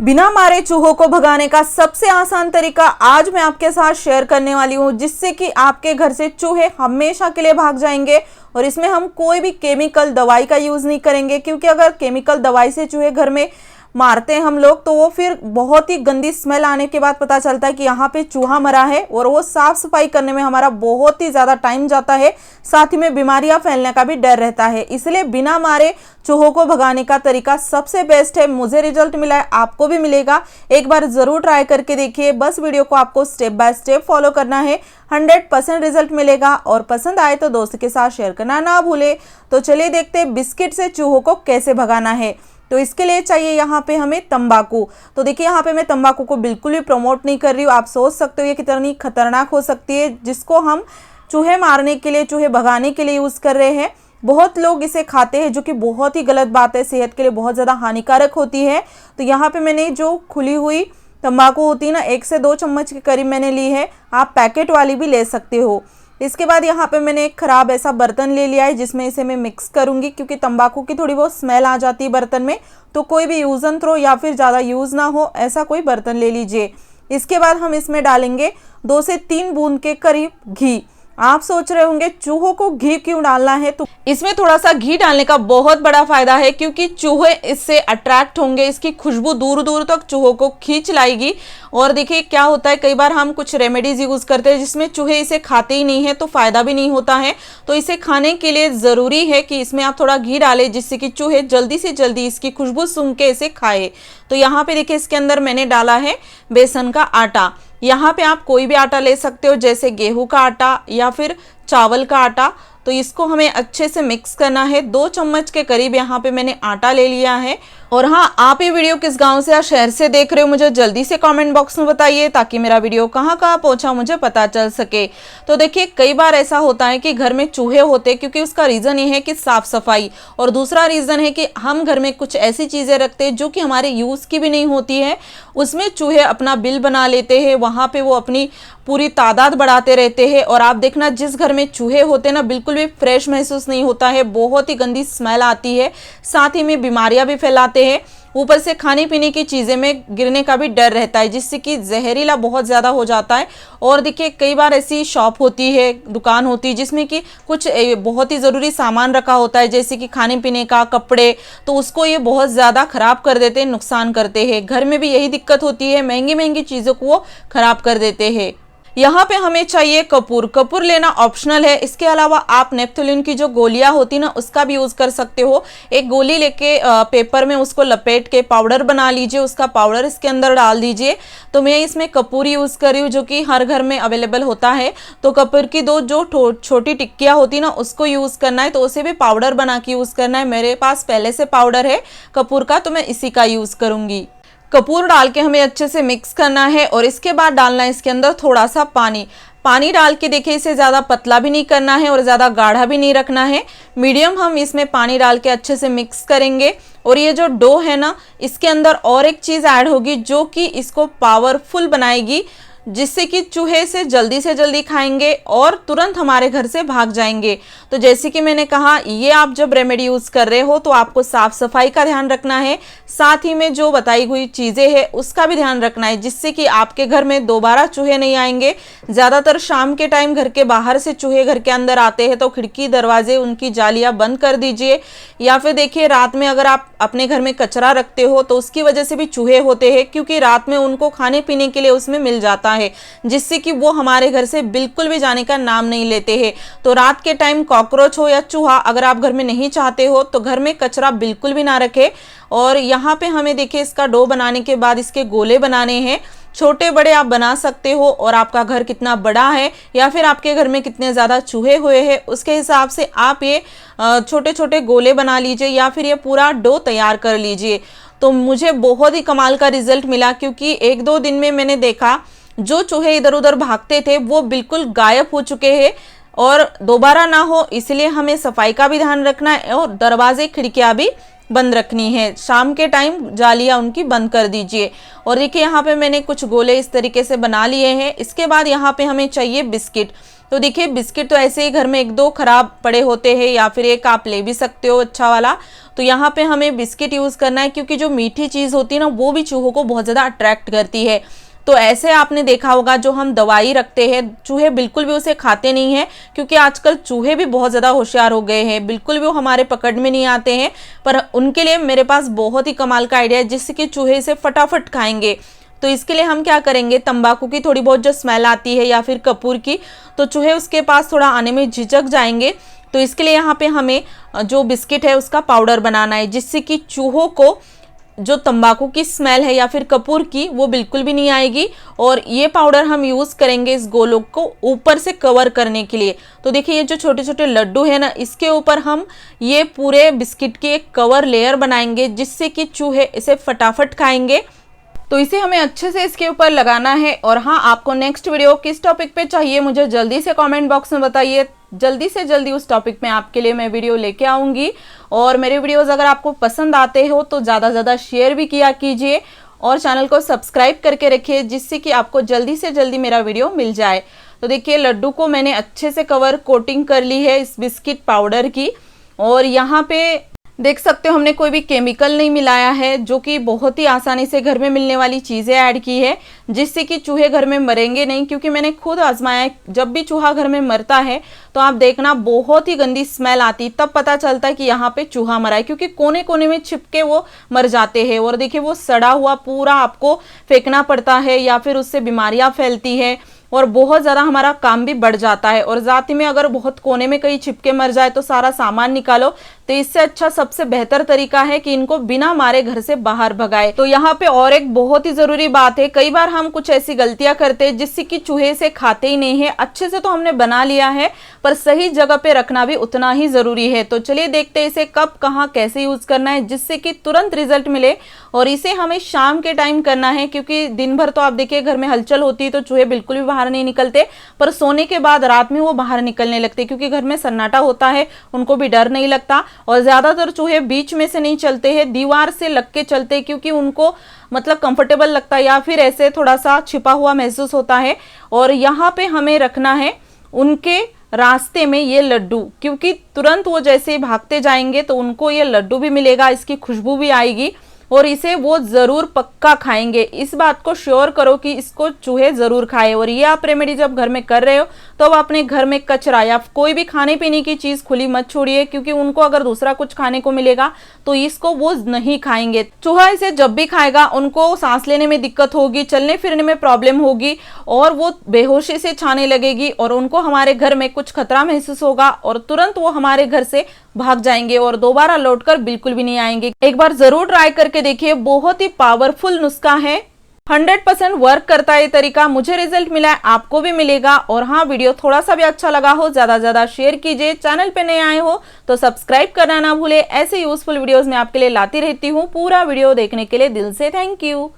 बिना मारे चूहों को भगाने का सबसे आसान तरीका आज मैं आपके साथ शेयर करने वाली हूँ, जिससे कि आपके घर से चूहे हमेशा के लिए भाग जाएंगे। और इसमें हम कोई भी केमिकल दवाई का यूज़ नहीं करेंगे, क्योंकि अगर केमिकल दवाई से चूहे घर में मारते हैं हम लोग तो वो फिर बहुत ही गंदी स्मेल आने के बाद पता चलता है कि यहाँ पे चूहा मरा है, और वो साफ सफाई करने में हमारा बहुत ही ज़्यादा टाइम जाता है, साथ ही में बीमारियां फैलने का भी डर रहता है। इसलिए बिना मारे चूहों को भगाने का तरीका सबसे बेस्ट है। मुझे रिजल्ट मिला है, आपको भी मिलेगा। एक बार ज़रूर ट्राई करके देखिए। बस वीडियो को आपको स्टेप बाय स्टेप फॉलो करना है, 100% रिजल्ट मिलेगा। और पसंद आए तो दोस्त के साथ शेयर करना ना भूले। तो चलिए देखते हैं बिस्किट से चूहों को कैसे भगाना है। तो इसके लिए चाहिए यहाँ पे हमें तंबाकू। तो देखिए यहाँ पे मैं तंबाकू को बिल्कुल भी प्रमोट नहीं कर रही हूँ। आप सोच सकते हो ये कितनी खतरनाक हो सकती है, जिसको हम चूहे मारने के लिए, चूहे भगाने के लिए यूज़ कर रहे हैं। बहुत लोग इसे खाते हैं, जो कि बहुत ही गलत बात है, सेहत के लिए बहुत ज़्यादा हानिकारक होती है। तो यहाँ पे मैंने जो खुली हुई तंबाकू होती है ना, 1 से 2 चम्मच के करीब मैंने ली है। आप पैकेट वाली भी ले सकते हो। इसके बाद यहाँ पे मैंने एक ख़राब ऐसा बर्तन ले लिया है, जिसमें इसे मैं मिक्स करूँगी, क्योंकि तंबाकू की थोड़ी बहुत स्मेल आ जाती है बर्तन में। तो कोई भी यूज़ एंड थ्रो या फिर ज़्यादा यूज़ ना हो ऐसा कोई बर्तन ले लीजिए। इसके बाद हम इसमें डालेंगे 2 से 3 बूंद के करीब घी। आप सोच रहे होंगे चूहों को घी क्यों डालना है, तो इसमें थोड़ा सा घी डालने का बहुत बड़ा फायदा है, क्योंकि चूहे इससे अट्रैक्ट होंगे। इसकी खुशबू दूर दूर तक चूहों को खींच लाएगी। और देखिए क्या होता है, कई बार हम कुछ रेमेडीज यूज करते हैं जिसमें चूहे इसे खाते ही नहीं है, तो फायदा भी नहीं होता है। तो इसे खाने के लिए जरूरी है कि इसमें आप थोड़ा घी डालें, जिससे कि चूहे जल्दी से जल्दी इसकी खुशबू सूंघ के इसे खाए। तो यहाँ पे देखिए इसके अंदर मैंने डाला है बेसन का आटा। यहाँ पे आप कोई भी आटा ले सकते हो, जैसे गेहूं का आटा या फिर चावल का आटा। तो इसको हमें अच्छे से मिक्स करना है। 2 चम्मच के करीब यहाँ पे मैंने आटा ले लिया है। और हाँ, आप ये वीडियो किस गांव से या शहर से देख रहे हो मुझे जल्दी से कमेंट बॉक्स में बताइए, ताकि मेरा वीडियो कहाँ कहाँ पहुँचा मुझे पता चल सके। तो देखिए कई बार ऐसा होता है कि घर में चूहे होते, क्योंकि उसका रीज़न ये है कि साफ़ सफाई, और दूसरा रीज़न है कि हम घर में कुछ ऐसी चीज़ें रखते हैं जो कि हमारे यूज़ की भी नहीं होती है। उसमें चूहे अपना बिल बना लेते हैं, वहाँ पर वो अपनी पूरी तादाद बढ़ाते रहते हैं। और आप देखना, जिस घर में चूहे होते हैं ना, बिल्कुल भी फ्रेश महसूस नहीं होता है, बहुत ही गंदी स्मेल आती है, साथ ही में बीमारियां भी फैलाते हैं। ऊपर से खाने पीने की चीज़ें में गिरने का भी डर रहता है, जिससे कि जहरीला बहुत ज़्यादा हो जाता है। और देखिए कई बार ऐसी शॉप होती है, दुकान होती है, जिसमें कि कुछ बहुत ही ज़रूरी सामान रखा होता है, जैसे कि खाने पीने का, कपड़े, तो उसको ये बहुत ज़्यादा ख़राब कर देते हैं, नुकसान करते हैं। घर में भी यही दिक्कत होती है, महंगी महंगी चीज़ों को वो ख़राब कर देते हैं। यहाँ पे हमें चाहिए कपूर। कपूर लेना ऑप्शनल है। इसके अलावा आप नेप्थोलिन की जो गोलियां होती ना, उसका भी यूज़ कर सकते हो। एक गोली लेके पेपर में उसको लपेट के पाउडर बना लीजिए, उसका पाउडर इसके अंदर डाल दीजिए। तो मैं इसमें कपूर यूज़ कर रही हूँ, जो कि हर घर में अवेलेबल होता है। तो कपूर की 2 जो छोटी टिक्कियाँ होती ना, उसको यूज़ करना है। तो उसे भी पाउडर बना के यूज़ करना है। मेरे पास पहले से पाउडर है कपूर का, तो मैं इसी का यूज़ करूँगी। कपूर डाल के हमें अच्छे से मिक्स करना है, और इसके बाद डालना है इसके अंदर थोड़ा सा पानी डाल के देखिए, इसे ज़्यादा पतला भी नहीं करना है और ज़्यादा गाढ़ा भी नहीं रखना है। मीडियम हम इसमें पानी डाल के अच्छे से मिक्स करेंगे। और ये जो डो है ना, इसके अंदर और एक चीज़ ऐड होगी, जो कि इसको पावरफुल बनाएगी, जिससे कि चूहे से जल्दी खाएंगे और तुरंत हमारे घर से भाग जाएंगे। तो जैसे कि मैंने कहा, ये आप जब रेमेडी यूज़ कर रहे हो तो आपको साफ़ सफाई का ध्यान रखना है, साथ ही में जो बताई हुई चीज़ें हैं उसका भी ध्यान रखना है, जिससे कि आपके घर में दोबारा चूहे नहीं आएंगे। ज़्यादातर शाम के टाइम घर के बाहर से चूहे घर के अंदर आते हैं, तो खिड़की दरवाजे उनकी जालियाँ बंद कर दीजिए। या फिर देखिए रात में अगर आप अपने घर में कचरा रखते हो तो उसकी वजह से भी चूहे होते हैं, क्योंकि रात में उनको खाने पीने के लिए उसमें मिल जाता है, जिससे कि वो हमारे घर से बिल्कुल भी जाने का नाम नहीं लेते हैं। तो रात के टाइम कॉकरोच हो या चूहा अगर आप घर में नहीं चाहते हो, तो घर में कचरा बिल्कुल भी ना रखें। और यहाँ पे हमें देखिए इसका डो बनाने के बाद इसके गोले बनाने हैं। छोटे बड़े आप बना सकते हो, और आपका घर कितना बड़ा है या फिर आपके घर में कितने ज़्यादा चूहे हुए हैं, उसके हिसाब से आप ये छोटे छोटे गोले बना लीजिए, या फिर ये पूरा डो तैयार कर लीजिए। तो मुझे बहुत ही कमाल का रिजल्ट मिला, क्योंकि 1-2 दिन में मैंने देखा जो चूहे इधर उधर भागते थे वो बिल्कुल गायब हो चुके हैं, और दोबारा ना हो इसलिए हमें सफाई का भी ध्यान रखना है, और दरवाजे खिड़कियाँ भी बंद रखनी है। शाम के टाइम जालियाँ उनकी बंद कर दीजिए। और देखिए यहाँ पे मैंने कुछ गोले इस तरीके से बना लिए हैं। इसके बाद यहाँ पे हमें चाहिए बिस्किट। तो देखिए बिस्किट तो ऐसे ही घर में 1-2 खराब पड़े होते हैं, या फिर एक आप ले भी सकते हो अच्छा वाला। तो यहाँ पे हमें बिस्किट यूज़ करना है, क्योंकि जो मीठी चीज़ होती है ना वो भी चूहों को बहुत ज़्यादा अट्रैक्ट करती है। तो ऐसे आपने देखा होगा जो हम दवाई रखते हैं, चूहे बिल्कुल भी उसे खाते नहीं हैं, क्योंकि आजकल चूहे भी बहुत ज़्यादा होशियार हो गए हैं, बिल्कुल भी वो हमारे पकड़ में नहीं आते हैं। पर उनके लिए मेरे पास बहुत ही कमाल का आइडिया है जिससे कि चूहे इसे फटाफट खाएंगे। तो इसके लिए हम क्या करेंगे, तंबाकू की थोड़ी बहुत जो स्मेल आती है या फिर कपूर की, तो चूहे उसके पास थोड़ा आने में झिझक जाएंगे। तो इसके लिए यहाँ पे हमें जो बिस्किट है उसका पाउडर बनाना है, जिससे कि चूहों को जो तंबाकू की स्मेल है या फिर कपूर की वो बिल्कुल भी नहीं आएगी। और ये पाउडर हम यूज़ करेंगे इस गोलोक को ऊपर से कवर करने के लिए। तो देखिए ये जो छोटे छोटे लड्डू है ना, इसके ऊपर हम ये पूरे बिस्किट की एक कवर लेयर बनाएंगे, जिससे कि चूहे इसे फटाफट खाएंगे। तो इसे हमें अच्छे से इसके ऊपर लगाना है। और हाँ, आपको नेक्स्ट वीडियो किस टॉपिक पे चाहिए मुझे जल्दी से कमेंट बॉक्स में बताइए, जल्दी से जल्दी उस टॉपिक में आपके लिए मैं वीडियो लेके आऊँगी। और मेरे वीडियोज़ अगर आपको पसंद आते हो तो ज़्यादा से ज़्यादा शेयर भी किया कीजिए और चैनल को सब्सक्राइब करके रखिए, जिससे कि आपको जल्दी से जल्दी मेरा वीडियो मिल जाए। तो देखिए लड्डू को मैंने अच्छे से कवर कोटिंग कर ली है इस बिस्किट पाउडर की। और यहाँ पे देख सकते हो हमने कोई भी केमिकल नहीं मिलाया है, जो कि बहुत ही आसानी से घर में मिलने वाली चीज़ें ऐड की है, जिससे कि चूहे घर में मरेंगे नहीं। क्योंकि मैंने खुद आजमाया है, जब भी चूहा घर में मरता है तो आप देखना बहुत ही गंदी स्मेल आती, तब पता चलता है कि यहाँ पे चूहा मरा है, क्योंकि कोने कोने में छिपके वो मर जाते हैं। और देखिए वो सड़ा हुआ पूरा आपको फेंकना पड़ता है या फिर उससे बीमारियाँ फैलती है और बहुत ज़्यादा हमारा काम भी बढ़ जाता है। और साथ ही में अगर बहुत कोने में कहीं छिपके मर जाए तो सारा सामान निकालो, तो इससे अच्छा सबसे बेहतर तरीका है कि इनको बिना मारे घर से बाहर भगाए। तो यहाँ पे और एक बहुत ही जरूरी बात है, कई बार हम कुछ ऐसी गलतियां करते हैं जिससे कि चूहे से खाते ही नहीं है। अच्छे से तो हमने बना लिया है, पर सही जगह पे रखना भी उतना ही जरूरी है। तो चलिए देखते हैं इसे कब कहाँ कैसे यूज करना है, जिससे कि तुरंत रिजल्ट मिले। और इसे हमें शाम के टाइम करना है, क्योंकि दिन भर तो आप देखिए घर में हलचल होती है तो चूहे बिल्कुल भी बाहर नहीं निकलते, पर सोने के बाद रात में वो बाहर निकलने लगते, क्योंकि घर में सन्नाटा होता है, उनको भी डर नहीं लगता। और ज्यादातर चूहे बीच में से नहीं चलते हैं, दीवार से लग के चलते, क्योंकि उनको मतलब कंफर्टेबल लगता है या फिर ऐसे थोड़ा सा छिपा हुआ महसूस होता है। और यहाँ पे हमें रखना है उनके रास्ते में ये लड्डू, क्योंकि तुरंत वो जैसे भागते जाएंगे तो उनको ये लड्डू भी मिलेगा, इसकी खुशबू भी आएगी और इसे वो जरूर पक्का खाएंगे। इस बात को श्योर करो कि इसको चूहे जरूर खाए। और ये आप रेमेडी जब घर में कर रहे हो तो अब अपने घर में कचरा या कोई भी खाने पीने की चीज खुली मत छोड़िए, क्योंकि उनको अगर दूसरा कुछ खाने को मिलेगा तो इसको वो नहीं खाएंगे। चूहा इसे जब भी खाएगा उनको सांस लेने में दिक्कत होगी, चलने फिरने में प्रॉब्लम होगी और वो बेहोशी से छाने लगेगी और उनको हमारे घर में कुछ खतरा महसूस होगा और तुरंत वो हमारे घर से भाग जाएंगे और दोबारा लौटकर बिल्कुल भी नहीं आएंगे। एक बार जरूर ट्राई करके देखिए, बहुत ही पावरफुल नुस्खा है, 100% वर्क करता है ये तरीका। मुझे रिजल्ट मिला है, आपको भी मिलेगा। और हाँ, वीडियो थोड़ा सा भी अच्छा लगा हो ज्यादा ज्यादा शेयर कीजिए। चैनल पे नए आए हो तो सब्सक्राइब करना ना भूले। ऐसे यूजफुल वीडियोस मैं आपके लिए लाती रहती हूँ। पूरा वीडियो देखने के लिए दिल से थैंक यू।